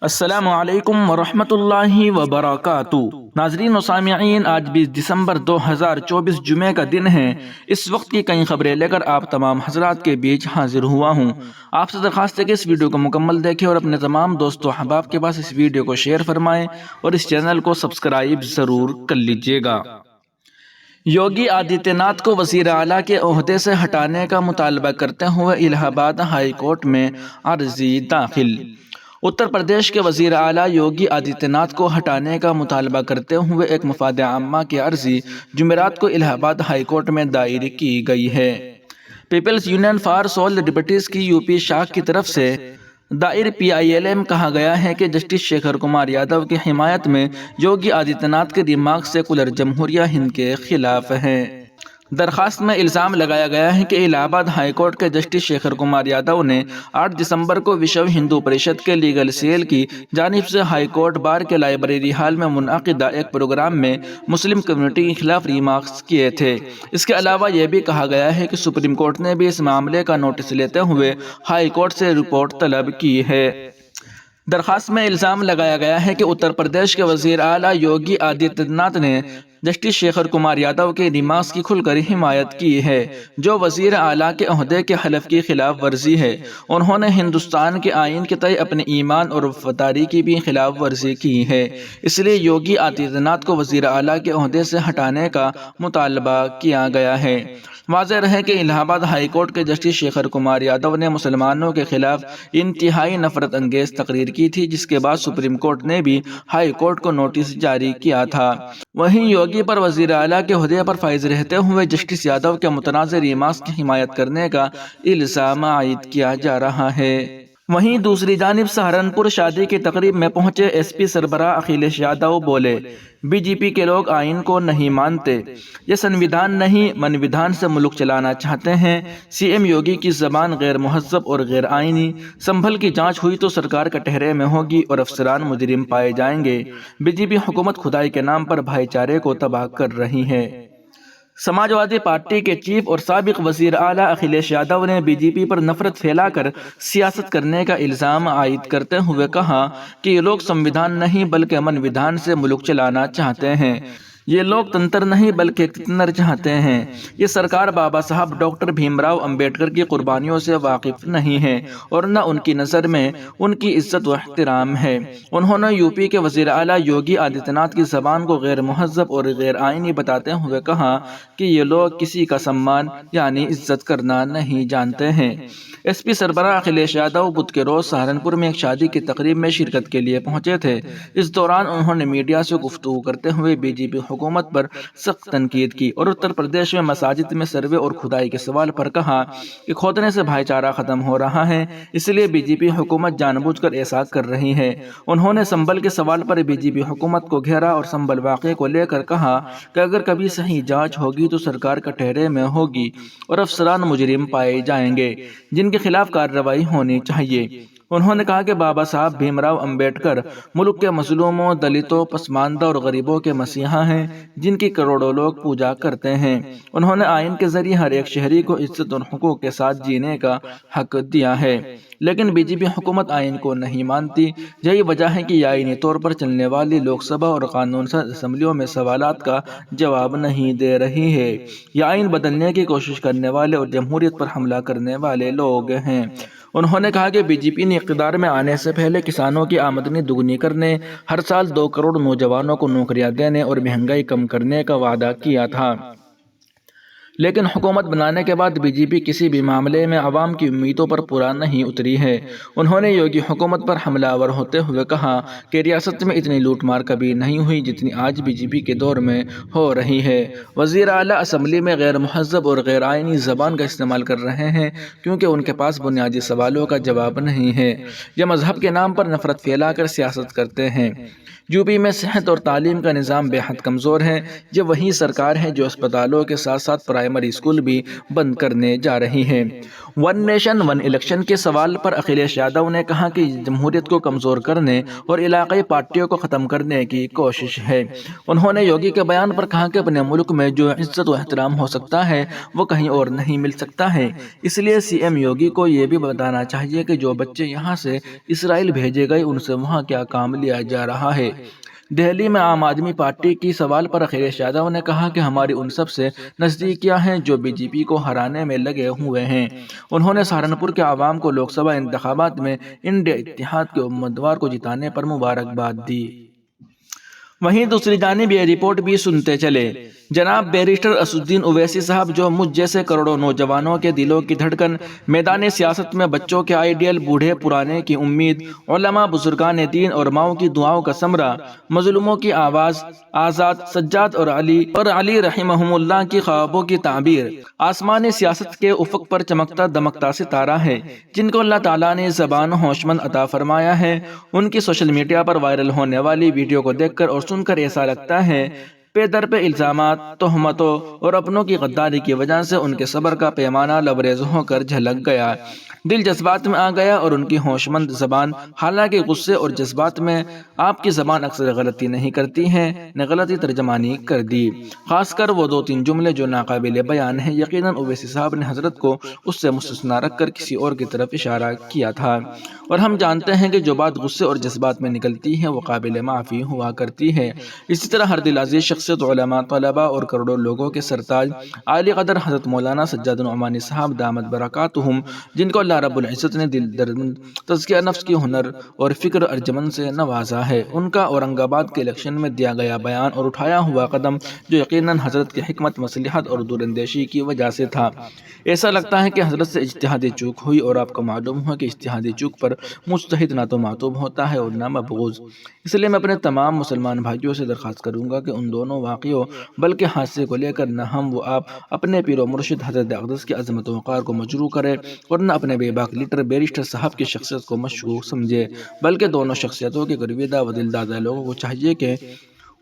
السلام علیکم ورحمۃ اللہ وبرکاتہ۔ ناظرین و سامعین، آج 20 دسمبر 2024 جمعہ کا دن ہے۔ اس وقت کی کئی خبریں لے کر آپ تمام حضرات کے بیچ حاضر ہوا ہوں۔ آپ سے درخواست ہے کہ اس ویڈیو کو مکمل دیکھیں اور اپنے تمام دوست و احباب کے پاس اس ویڈیو کو شیئر فرمائیں اور اس چینل کو سبسکرائب ضرور کر لیجیے گا۔ یوگی آدتیہ ناتھ کو وزیر اعلیٰ کے عہدے سے ہٹانے کا مطالبہ کرتے ہوئے الہ آباد ہائی کورٹ میں عرضی داخل۔ اتر پردیش کے وزیر اعلیٰ یوگی آدتیہ ناتھ کو ہٹانے کا مطالبہ کرتے ہوئے ایک مفاد عامہ کی عرضی جمعرات کو الہ آباد ہائی کورٹ میں دائر کی گئی ہے۔ People's Union for Civil Liberties کی یو پی شاخ کی طرف سے دائر PIL میں کہا گیا ہے کہ جسٹس شیکھر کمار یادو کی حمایت میں یوگی آدتیہ ناتھ کے ریمارکس سیکولر جمہوریہ ہند کے خلاف ہیں۔ درخواست میں الزام لگایا گیا ہے کہ الہ آباد ہائی کورٹ کے جسٹس شیکھر کمار یادو نے 8 دسمبر کو وشو ہندو پریشد کے لیگل سیل کی جانب سے ہائی کورٹ بار کے لائبریری ہال میں منعقدہ ایک پروگرام میں مسلم کمیونٹی کے خلاف ریمارکس کیے تھے۔ اس کے علاوہ یہ بھی کہا گیا ہے کہ سپریم کورٹ نے بھی اس معاملے کا نوٹس لیتے ہوئے ہائی کورٹ سے رپورٹ طلب کی ہے۔ درخواست میں الزام لگایا گیا ہے کہ اتر پردیش کے وزیر اعلیٰ یوگی آدتیہ ناتھ نے جسٹس شیکھر کمار یادو کے ریمارکس کی کھل کر حمایت کی ہے، جو وزیر اعلیٰ کے عہدے کے حلف کی خلاف ورزی ہے۔ انہوں نے ہندوستان کے آئین کے تئیں اپنے ایمان اور وفاداری کی بھی خلاف ورزی کی ہے، اس لیے یوگی آدتیہ ناتھ کو وزیر اعلیٰ کے عہدے سے ہٹانے کا مطالبہ کیا گیا ہے۔ واضح رہے کہ الہ آباد ہائی کورٹ کے جسٹس شیکھر کمار یادو نے مسلمانوں کے خلاف انتہائی نفرت انگیز تقریر کی تھی، جس کے بعد سپریم کورٹ نے بھی ہائی کورٹ کو نوٹس جاری کیا تھا۔ وہیں یوگی پر وزیر اعلیٰ کے عہدے پر فائز رہتے ہوئے جسٹس یادو کے متنازع ریمارکس کی حمایت کرنے کا الزام عائد کیا جا رہا ہے۔ وہیں دوسری جانب سہارنپور شادی کی تقریب میں پہنچے SP سربراہ اکھلیش یادو بولے، BJP کے لوگ آئین کو نہیں مانتے، یہ سنویدھان نہیں منویدھان سے ملک چلانا چاہتے ہیں۔ CM یوگی کی زبان غیر مہذب اور غیر آئینی، سنبھل کی جانچ ہوئی تو سرکار کٹہرے میں ہوگی اور افسران مجرم پائے جائیں گے۔ BJP حکومت خدائی کے نام پر بھائی چارے کو تباہ کر رہی ہے۔ سماجوادی پارٹی کے چیف اور سابق وزیر اعلیٰ اکھلیش یادو نے BJP پر نفرت پھیلا کر سیاست کرنے کا الزام عائد کرتے ہوئے کہا کہ یہ لوگ سنویدھان نہیں بلکہ منویدھان سے ملک چلانا چاہتے ہیں، یہ لوگ تنتر نہیں بلکہ تتنر چاہتے ہیں۔ یہ سرکار بابا صاحب ڈاکٹر بھیم راؤ امبیڈکر کی قربانیوں سے واقف نہیں ہے اور نہ ان کی نظر میں ان کی عزت و احترام ہے۔ انہوں نے UP کے وزیر اعلیٰ یوگی آدتیہ ناتھ کی زبان کو غیر مہذب اور غیر آئینی بتاتے ہوئے کہا کہ یہ لوگ کسی کا سمان یعنی عزت کرنا نہیں جانتے ہیں۔ SP سربراہ اکھلیش یادو بدھ کے روز سہارنپور میں ایک شادی کی تقریب میں شرکت کے لیے پہنچے تھے۔ اس دوران انہوں نے میڈیا سے گفتگو کرتے ہوئے BJP حکومت پر سخت تنقید کی اور اتر پردیش میں مساجد میں سروے اور کھدائی کے سوال پر کہا کہ کھودنے سے بھائی چارہ ختم ہو رہا ہے، اس لیے BJP حکومت جان بوجھ کر ایسا کر رہی ہے۔ انہوں نے سنبھل کے سوال پر BJP حکومت کو گھیرا اور سنبھل واقعے کو لے کر کہا کہ اگر کبھی صحیح جانچ ہوگی تو سرکار کٹہرے میں ہوگی اور افسران مجرم پائے جائیں گے، جن کے خلاف کارروائی ہونی چاہیے۔ انہوں نے کہا کہ بابا صاحب بھیم راؤ امبیڈکر ملک کے مظلوموں، دلتوں، پسماندہ اور غریبوں کے مسیحا ہیں، جن کی کروڑوں لوگ پوجا کرتے ہیں۔ انہوں نے آئین کے ذریعے ہر ایک شہری کو عزت اور حقوق کے ساتھ جینے کا حق دیا ہے، لیکن BJP حکومت آئین کو نہیں مانتی۔ یہی وجہ ہے کہ یہ آئینی طور پر چلنے والی لوک سبھا اور قانون ساز اسمبلیوں میں سوالات کا جواب نہیں دے رہی ہے۔ یہ آئین بدلنے کی کوشش کرنے والے اور جمہوریت پر حملہ کرنے والے لوگ ہیں۔ انہوں نے کہا کہ BJP نے اقتدار میں آنے سے پہلے کسانوں کی آمدنی دوگنی کرنے، ہر سال 2 کروڑ نوجوانوں کو نوکریاں دینے اور مہنگائی کم کرنے کا وعدہ کیا تھا، لیکن حکومت بنانے کے بعد BJP کسی بھی معاملے میں عوام کی امیدوں پر پورا نہیں اتری ہے۔ انہوں نے یوگی حکومت پر حملہ آور ہوتے ہوئے کہا کہ ریاست میں اتنی لوٹ مار کبھی نہیں ہوئی جتنی آج BJP کے دور میں ہو رہی ہے۔ وزیر اعلیٰ اسمبلی میں غیر مہذب اور غیر آئینی زبان کا استعمال کر رہے ہیں کیونکہ ان کے پاس بنیادی سوالوں کا جواب نہیں ہے۔ یہ مذہب کے نام پر نفرت پھیلا کر سیاست کرتے ہیں۔ UP میں صحت اور تعلیم کا نظام بے حد کمزور ہے۔ یہ وہی سرکار ہے جو اسپتالوں کے ساتھ ساتھ پرائمری پرائمری اسکول بھی بند کرنے جا رہی ہے۔ ون نیشن ون الیکشن کے سوال پر اکھلیش یادو نے کہا کہ جمہوریت کو کمزور کرنے اور علاقائی پارٹیوں کو ختم کرنے کی کوشش ہے۔ انہوں نے یوگی کے بیان پر کہا کہ اپنے ملک میں جو عزت و احترام ہو سکتا ہے وہ کہیں اور نہیں مل سکتا ہے، اس لیے سی ایم یوگی کو یہ بھی بتانا چاہیے کہ جو بچے یہاں سے اسرائیل بھیجے گئے ان سے وہاں کیا کام لیا جا رہا ہے۔ دہلی میں عام آدمی پارٹی کی سوال پر اکھلیش یادو نے کہا کہ ہماری ان سب سے نزدیکیاں ہیں جو بی جے پی کو ہرانے میں لگے ہوئے ہیں۔ انہوں نے سہارنپور کے عوام کو لوک سبھا انتخابات میں انڈیا اتحاد کے امیدوار کو جتانے پر مبارکباد دی۔ وہیں دوسری جانب یہ رپورٹ بھی سنتے چلے، جناب بیرسٹر اسدالدین اویسی صاحب جو مجھ جیسے کروڑوں نوجوانوں کے دلوں کی دھڑکن، میدان سیاست میں بچوں کے آئیڈیل، بوڑھے پرانے کی امید، علماء بزرگان دین اور ماؤں کی دعاؤں کا ثمرہ، مظلوموں کی آواز، آزاد، سجاد اور علی رحمہم اللہ کی خوابوں کی تعبیر، آسمانی سیاست کے افق پر چمکتا دمکتا ستارہ ہے، جن کو اللہ تعالیٰ نے زبان ہوشمند عطا فرمایا ہے۔ ان کی سوشل میڈیا پر وائرل ہونے والی ویڈیو کو دیکھ کر اور سن کر ایسا لگتا ہے پے در پہ الزامات، تہمتوں اور اپنوں کی غداری کی وجہ سے ان کے صبر کا پیمانہ لبریز ہو کر جھلک گیا، دل جذبات میں آ گیا، اور ان کی ہوشمند زبان حالانکہ غصے اور جذبات میں آپ کی زبان اکثر غلطی نہیں کرتی ہے، نے غلطی ترجمانی کر دی، خاص کر وہ 2-3 جملے جو ناقابل بیان ہیں۔ یقیناً اویسی صاحب نے حضرت کو اس سے مستثنیٰ رکھ کر کسی اور کی طرف اشارہ کیا تھا، اور ہم جانتے ہیں کہ جو بات غصے اور جذبات میں نکلتی ہے وہ قابل معافی ہوا کرتی ہے۔ اسی طرح ہر دل عزیز شخصیت، علماء، طلباء اور کروڑوں لوگوں کے سرتاج عالی قدر حضرت مولانا سجاد نعمانی صاحب دامت برکاتہم، جن کو اللہ رب العزت نے دل درد، تزکیہ نفس کی ہنر اور فکر ارجمند سے نوازا ہے، ان کا اورنگ آباد کے الیکشن میں دیا گیا بیان اور اٹھایا ہوا قدم جو یقیناً حضرت کی حکمت، مصلحت اور دوراندیشی کی وجہ سے تھا۔ ایسا لگتا ہے کہ حضرت سے اجتہادی چوک ہوئی، اور آپ کو معلوم ہوا کہ اجتہادی چوک پر مجتہد نہ تو معتوب ہوتا ہے اور نہ مبغوض۔ اس لیے میں اپنے تمام مسلمان بھائیوں سے درخواست کروں گا کہ ان دونوں واقعوں بلکہ حادثے کو لے کر نہ ہم و آپ اپنے پیر و مرشد حضرت اقدس کی عظمت و وقار کو مجروح کرے اور نہ اپنے بے باک لیڈر بیرسٹر صاحب کی شخصیت کو مشکوک سمجھے، بلکہ دونوں شخصیتوں کے گرویدہ و دلدادہ لوگوں کو چاہیے کہ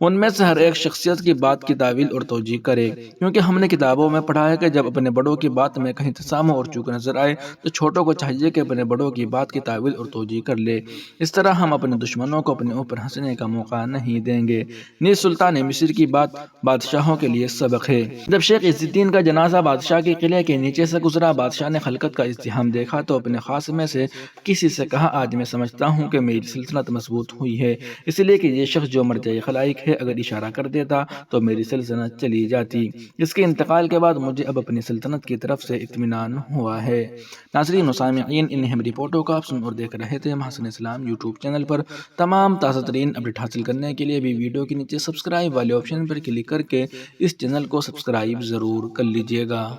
ان میں سے ہر ایک شخصیت کی بات کی تعویل اور توجیہ کرے، کیونکہ ہم نے کتابوں میں پڑھا ہے کہ جب اپنے بڑوں کی بات میں کہیں تسامح اور چوک نظر آئے تو چھوٹوں کو چاہیے کہ اپنے بڑوں کی بات کی تعویل اور توجیہ کر لے۔ اس طرح ہم اپنے دشمنوں کو اپنے اوپر ہنسنے کا موقع نہیں دیں گے۔ نیز سلطان مصر کی بات بادشاہوں کے لیے سبق ہے۔ جب شیخ عز الدین کا جنازہ بادشاہ کے قلعے کے نیچے سے گزرا، بادشاہ نے خلقت کا ازدحام دیکھا تو اپنے خاص میں سے کسی سے کہا، آج میں سمجھتا ہوں کہ میری سلطنت مضبوط ہوئی ہے، اس لیے کہ یہ شخص جو مرجع خلائق ہے اگر اشارہ کر دیتا تو میری سلطنت چلی جاتی۔ اس کے انتقال کے بعد مجھے اب اپنی سلطنت کی طرف سے اطمینان ہوا ہے۔ ناظرین و سامعین، ان اہم رپورٹوں کو آپ سن اور دیکھ رہے تھے محسن اسلام یوٹیوب چینل پر۔ تمام تازہ ترین اپڈیٹ حاصل کرنے کے لیے بھی ویڈیو کے نیچے سبسکرائب والے آپشن پر کلک کر کے اس چینل کو سبسکرائب ضرور کر لیجیے گا۔